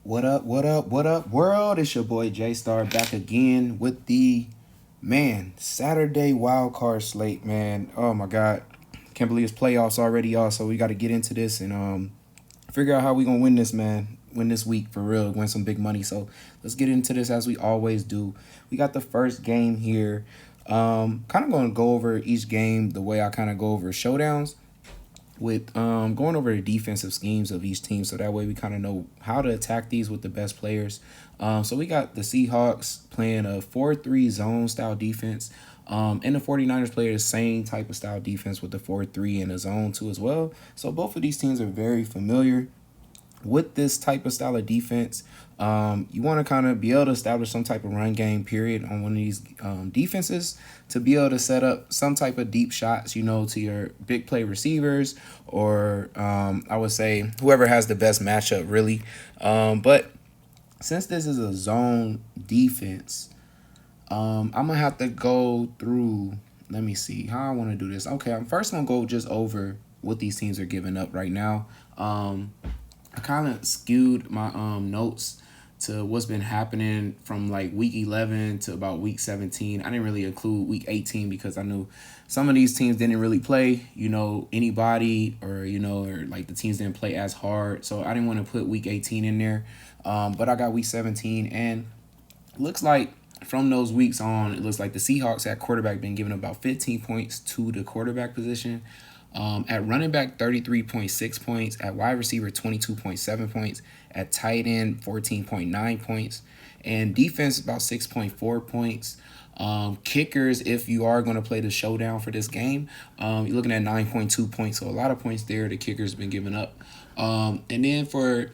What up, what up, what up, world? It's your boy Jaystar back again with the Saturday wildcard slate, man. Oh my god. Can't believe it's playoffs already, y'all. So we gotta get into this and figure out how we gonna win this, man. Win this week for real, win some big money. So let's get into this as we always do. We got the first game here. Kind of gonna go over each game the way I kind of go over showdowns with going over the defensive schemes of each team so that way we kind of know how to attack these with the best players. So we got the Seahawks playing a 4-3 zone style defense. And the 49ers play the same type of style defense with the 4-3 and a zone 2 as well. So both of these teams are very familiar with this type of style of defense. You want to kind of be able to establish some type of run game period on one of these defenses to be able to set up some type of deep shots, to your big play receivers or I would say whoever has the best matchup really. But since this is a zone defense, I'm going to have to go through, let me see how I want to do this. Okay, I'm first going to go just over what these teams are giving up right now. I kind of skewed my notes to what's been happening from like week 11 to about week 17. I didn't really include week 18 because I knew some of these teams didn't really play, anybody or like the teams didn't play as hard. So I didn't want to put week 18 in there. But I got week 17 and looks like from those weeks on, it looks like the Seahawks at quarterback been giving about 15 points to the quarterback position. At running back, 33.6 points. At wide receiver, 22.7 points. At tight end, 14.9 points. And defense, about 6.4 points. Kickers, if you are going to play the showdown for this game, you're looking at 9.2 points. So a lot of points there the kickers been giving up. And then for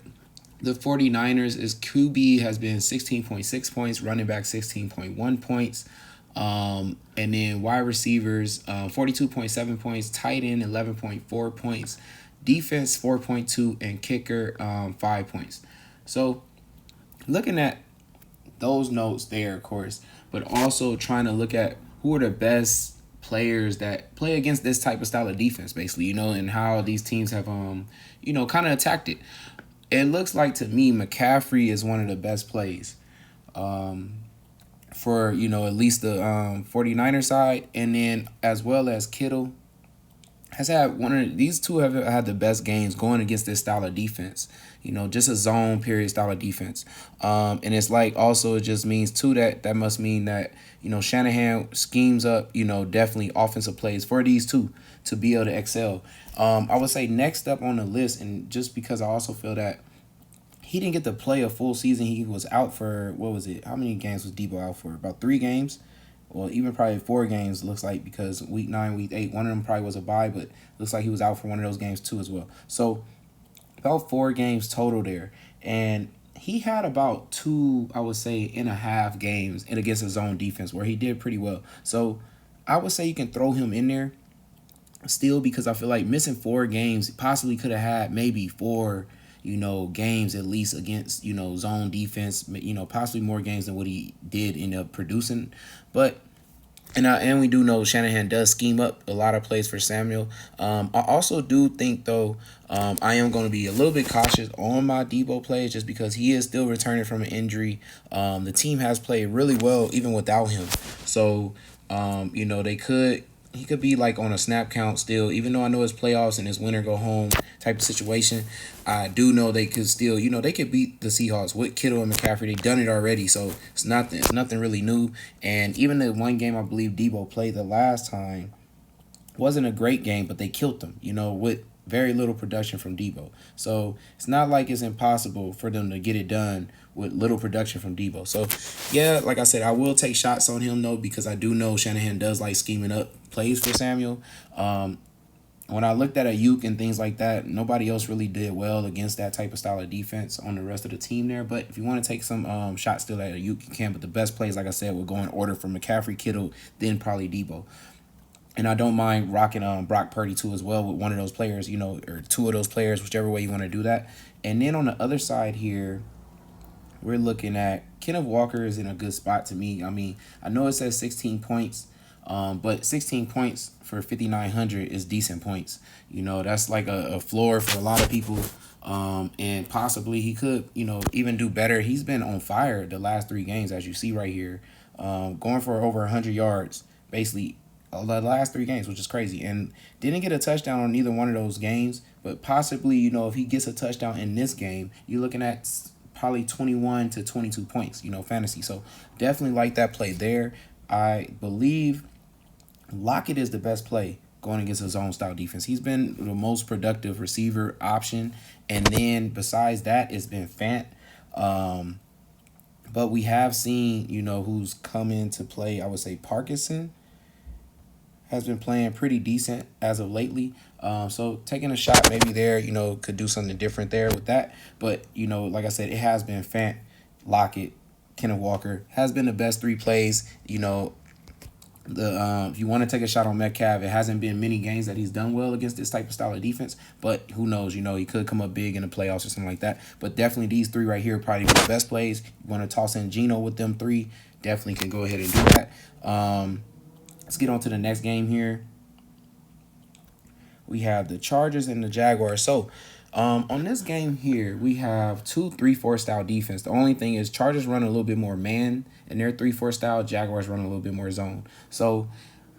the 49ers, is QB has been 16.6 points. Running back, 16.1 points. And then wide receivers, 42.7 points, tight end, 11.4 points, defense, 4.2, and kicker, 5 points. So looking at those notes there, of course, but also trying to look at who are the best players that play against this type of style of defense, basically, and how these teams have, kind of attacked it. It looks like to me McCaffrey is one of the best plays. For at least the 49er side, and then as well as Kittle has had these two have had the best games going against this style of defense, just a zone period style of defense. And it's like also it just means too that must mean that Shanahan schemes up definitely offensive plays for these two to be able to excel. I would say next up on the list, and just because I also feel that he didn't get to play a full season. He was out for, what was it? How many games was Debo out for? About 3 games? Well, even probably 4 games, looks like, because week 9, week 8, one of them probably was a bye, but looks like he was out for one of those games too as well. So about 4 games total there. And he had about 2, I would say, and a half games and against his own defense where he did pretty well. So I would say you can throw him in there still, because I feel like missing 4 games possibly could have had maybe 4 games at least against, zone defense, possibly more games than what he did end up producing. But, and we do know Shanahan does scheme up a lot of plays for Samuel. I also do think, though, I am going to be a little bit cautious on my Debo plays just because he is still returning from an injury. The team has played really well even without him. So, he could be like on a snap count still, even though I know it's playoffs and it's winner go home type of situation. I do know they could still, they could beat the Seahawks with Kittle and McCaffrey. They've done it already, so it's nothing really new. And even the one game I believe Debo played the last time wasn't a great game, but they killed them, with very little production from Debo. So it's not like it's impossible for them to get it done with little production from Debo. So, yeah, like I said, I will take shots on him, though, because I do know Shanahan does like scheming up plays for Samuel. When I looked at Ayuk and things like that, nobody else really did well against that type of style of defense on the rest of the team there. But if you want to take some shots still at Ayuk, you can. But the best plays, like I said, will go in order from McCaffrey, Kittle, then probably Debo. And I don't mind rocking Brock Purdy too as well with one of those players, or 2 of those players, whichever way you want to do that. And then on the other side here, we're looking at Kenneth Walker is in a good spot to me. I mean, I know it says 16 points, But 16 points for 5,900 is decent points. That's like a floor for a lot of people. And possibly he could, even do better. He's been on fire the last 3 games, as you see right here, going for over 100 yards, basically the last 3 games, which is crazy. And didn't get a touchdown on either one of those games, but possibly, if he gets a touchdown in this game, you're looking at probably 21 to 22 points, fantasy. So definitely like that play there. I believe Lockett is the best play going against his own style defense. He's been the most productive receiver option. And then besides that, it's been Fant. But we have seen, who's come into play. I would say Parkinson has been playing pretty decent as of lately. So taking a shot maybe there, could do something different there with that. But, like I said, it has been Fant, Lockett, Kenneth Walker has been the best 3 plays. If you want to take a shot on Metcalf, it hasn't been many games that he's done well against this type of style of defense. But who knows? He could come up big in the playoffs or something like that. But definitely these 3 right here probably the best plays. You want to toss in Geno with them 3, definitely can go ahead and do that. Let's get on to the next game here. We have the Chargers and the Jaguars. So on this game here, we have 2 3-4 style defense. The only thing is Chargers run a little bit more man in their 3-4 style. Jaguars run a little bit more zone. So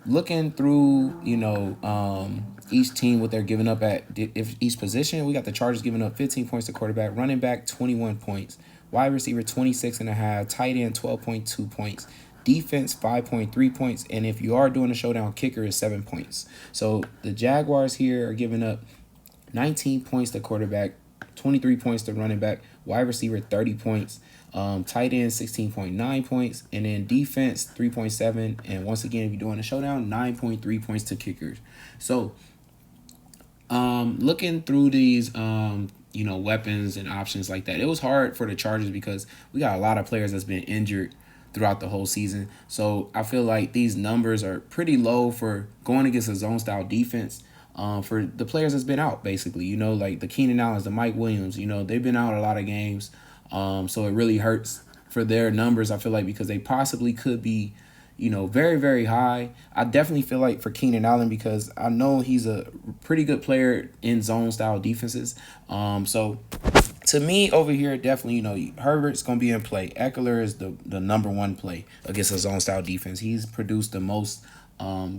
looking through, each team, what they're giving up at if each position, we got the Chargers giving up 15 points to quarterback, running back 21 points, wide receiver 26.5, tight end 12.2 points. Defense 5.3 points, and if you are doing a showdown, kicker is 7 points. So the Jaguars here are giving up 19 points to quarterback, 23 points to running back, wide receiver 30 points, tight end 16.9 points, and then defense 3.7. And once again, if you're doing a showdown, 9.3 points to kickers. So looking through these weapons and options like that, it was hard for the Chargers because we got a lot of players that's been injured throughout the whole season. So I feel like these numbers are pretty low for going against a zone style defense. For the players that's been out, basically, like the Keenan Allens, the Mike Williams, they've been out a lot of games. So it really hurts for their numbers, I feel like, because they possibly could be, very, very high. I definitely feel like for Keenan Allen, because I know he's a pretty good player in zone style defenses. So to me over here, definitely, Herbert's going to be in play. Eckler is the number 1 play against a zone style defense. He's produced the most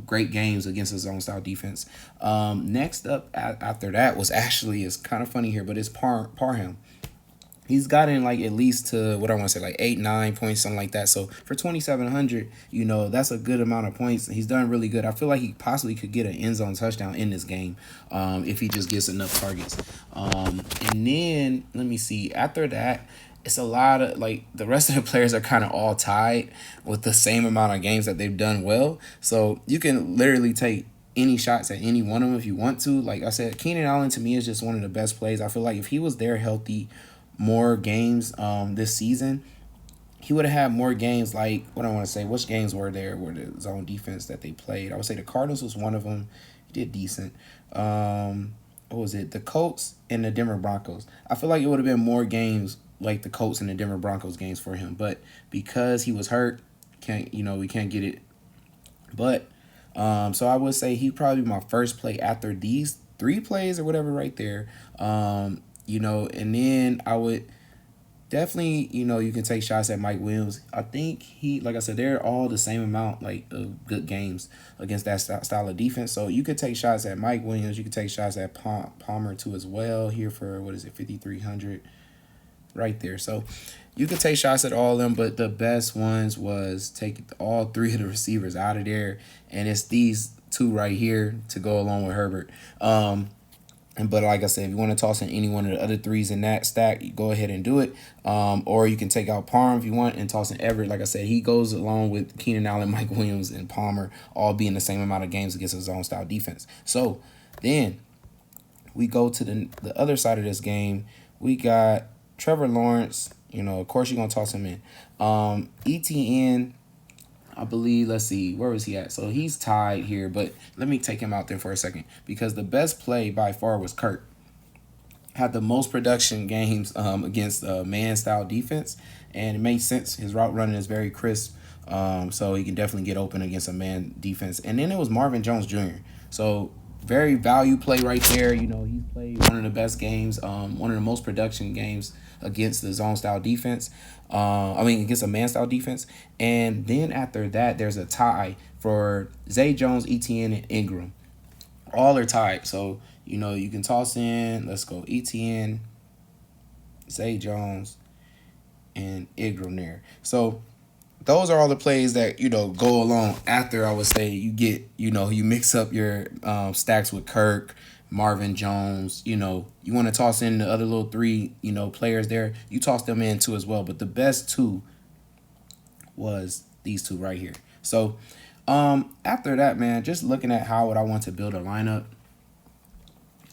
great games against his own style defense. Next up after that was actually, it's kind of funny here, but it's Parham. He's gotten like at least to what I want to say, like 8-9 points, something like that. So for 2,700, that's a good amount of points. He's done really good. I feel like he possibly could get an end zone touchdown in this game if he just gets enough targets. And then let me see. After that, it's a lot of like the rest of the players are kind of all tied with the same amount of games that they've done well. So you can literally take any shots at any one of them if you want to. Like I said, Keenan Allen to me is just one of the best plays. I feel like if he was there healthy more games this season, he would have had more games. Like, what I want to say, which games were there were the zone defense that they played? I would say the Cardinals was one of them. He did decent. What was it? The Colts and the Denver Broncos. I feel like it would have been more games like the Colts and the Denver Broncos games for him, but because he was hurt, we can't get it. But so I would say he probably be my first play after these 3 plays or whatever right there. And then I would definitely, you can take shots at Mike Williams. I think like I said, they're all the same amount of good games against that style of defense. So you could take shots at Mike Williams. You could take shots at Palmer too as well here for, 5,300 right there. So you could take shots at all of them, but the best ones was take all 3 of the receivers out of there. And it's these 2 right here to go along with Herbert. But like I said, if you want to toss in any one of the other 3s in that stack, you go ahead and do it. Or you can take out Parham if you want and toss in Everett. Like I said, he goes along with Keenan Allen, Mike Williams, and Palmer, all being the same amount of games against his own style defense. So then we go to the other side of this game. We got Trevor Lawrence. Of course you're going to toss him in. ETN, I believe, let's see, where was he at? So he's tied here, but let me take him out there for a second because the best play by far was Kirk. Had the most production games against man-style defense, and it made sense. His route running is very crisp. So he can definitely get open against a man defense. And then it was Marvin Jones Jr. So very value play right there. He's played one of the best games, one of the most production games against the zone style defense. Against a man style defense. And then after that, there's a tie for Zay Jones, ETN, and Ingram. All are tied. So, you can toss in, let's go, ETN, Zay Jones, and Ingram there. So those are all the plays that, go along after, I would say, you get, you mix up your stacks with Kirk, Marvin Jones. You want to toss in the other little three, players there. You toss them in too as well. But the best two was these two right here. So after that, man, just looking at how would I want to build a lineup.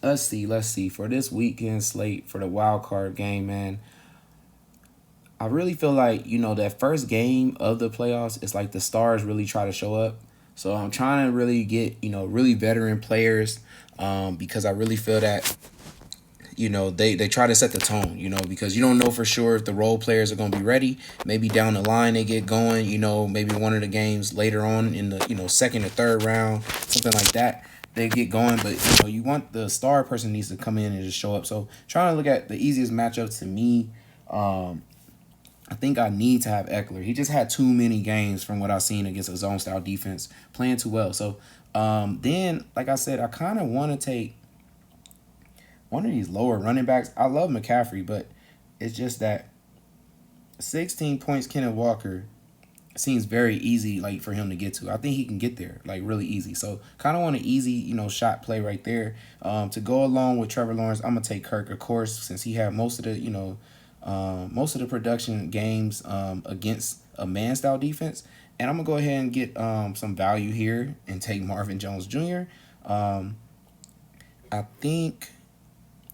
Let's see. For this weekend slate for the wild card game, man, I really feel like, that first game of the playoffs is like the stars really try to show up. So I'm trying to really get, really veteran players because I really feel that, they try to set the tone, because you don't know for sure if the role players are going to be ready. Maybe down the line they get going, maybe one of the games later on in the, second or third round, something like that. They get going, but, you want the star person needs to come in and just show up. So trying to look at the easiest matchup to me, I think I need to have Eckler. He just had too many games from what I've seen against a zone style defense, playing too well. So then, like I said, I kind of want to take one of these lower running backs. I love McCaffrey, but it's just that 16 points Kenneth Walker seems very easy, like, for him to get to. I think he can get there, like, really easy. So kind of want an easy, shot play right there. To go along with Trevor Lawrence, I'm going to take Kirk, of course, since he had most of the production games against a man-style defense. And I'm going to go ahead and get some value here and take Marvin Jones Jr. I think,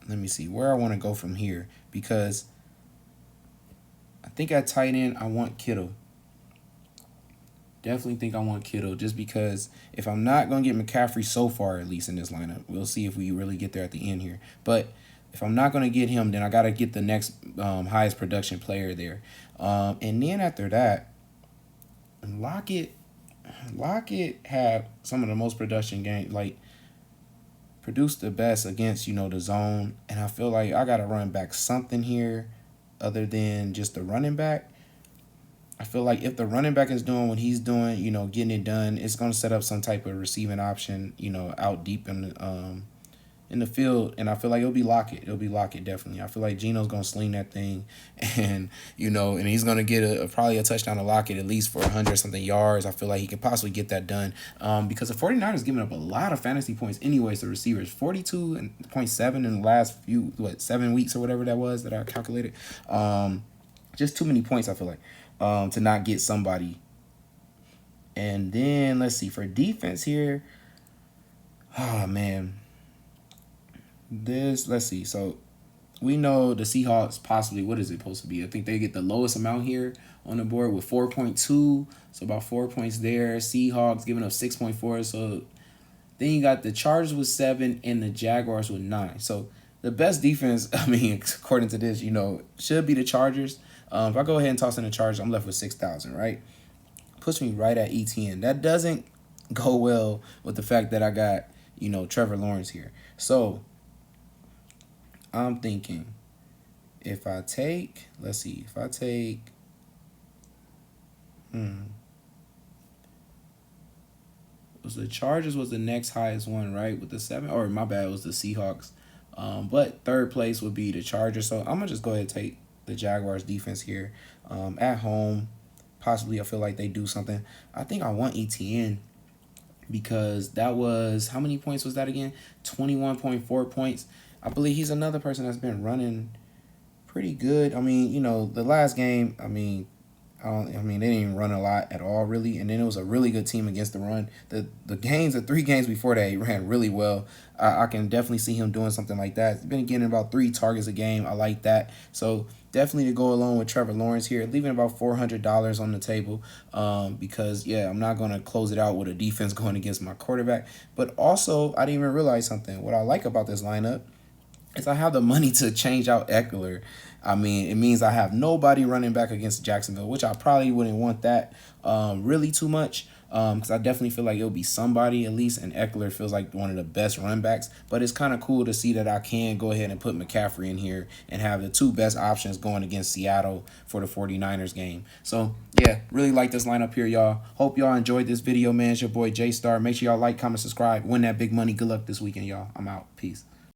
let me see where I want to go from here, because I think at tight end, I want Kittle. Definitely think I want Kittle, just because if I'm not going to get McCaffrey so far, at least in this lineup, we'll see if we really get there at the end here. But if I'm not going to get him, then I got to get the next highest production player there. And then after that, Lockett had some of the most production games, like, produced the best against, the zone. And I feel like I got to run back something here other than just the running back. I feel like if the running back is doing what he's doing, getting it done, it's going to set up some type of receiving option, out deep in the field, and I feel like it'll be Lockett. It'll be Lockett, definitely. I feel like Geno's going to sling that thing, and, and he's going to get probably a touchdown to Lockett at least for 100-something yards. I feel like he can possibly get that done because the 49ers giving up a lot of fantasy points anyways to receivers, 42.7 in the last 7 weeks or whatever that was that I calculated. Just too many points, I feel like, to not get somebody. And then, let's see, for defense here, oh, man. Let's see. So we know the Seahawks possibly, what is it supposed to be? I think they get the lowest amount here on the board with 4.2. So about 4 points there. Seahawks giving up 6.4. So then you got the Chargers with 7 and the Jaguars with 9. So the best defense, according to this, should be the Chargers. If I go ahead and toss in the Chargers, I'm left with 6,000, right? Puts me right at ETN. That doesn't go well with the fact that I got, Trevor Lawrence here. So I'm thinking if I take, was the Chargers was the next highest one, right? With the 7, or my bad, it was the Seahawks. But third place would be the Chargers. So I'm going to just go ahead and take the Jaguars defense here at home. Possibly I feel like they do something. I think I want ETN because that was, how many points was that again? 21.4 points. I believe he's another person that's been running pretty good. The last game, they didn't even run a lot at all, really. And then it was a really good team against the run. The 3 games before that, he ran really well. I can definitely see him doing something like that. He's been getting about 3 targets a game. I like that. So definitely to go along with Trevor Lawrence here, leaving about $400 on the table because, I'm not going to close it out with a defense going against my quarterback. But also, I didn't even realize something. What I like about this lineup is I have the money to change out Eckler. I mean, it means I have nobody running back against Jacksonville, which I probably wouldn't want that really too much. Because I definitely feel like it'll be somebody at least, and Eckler feels like one of the best run backs. But it's kind of cool to see that I can go ahead and put McCaffrey in here and have the two best options going against Seattle for the 49ers game. So, yeah, really like this lineup here, y'all. Hope y'all enjoyed this video, man. It's your boy Jaystar. Make sure y'all like, comment, subscribe. Win that big money. Good luck this weekend, y'all. I'm out. Peace.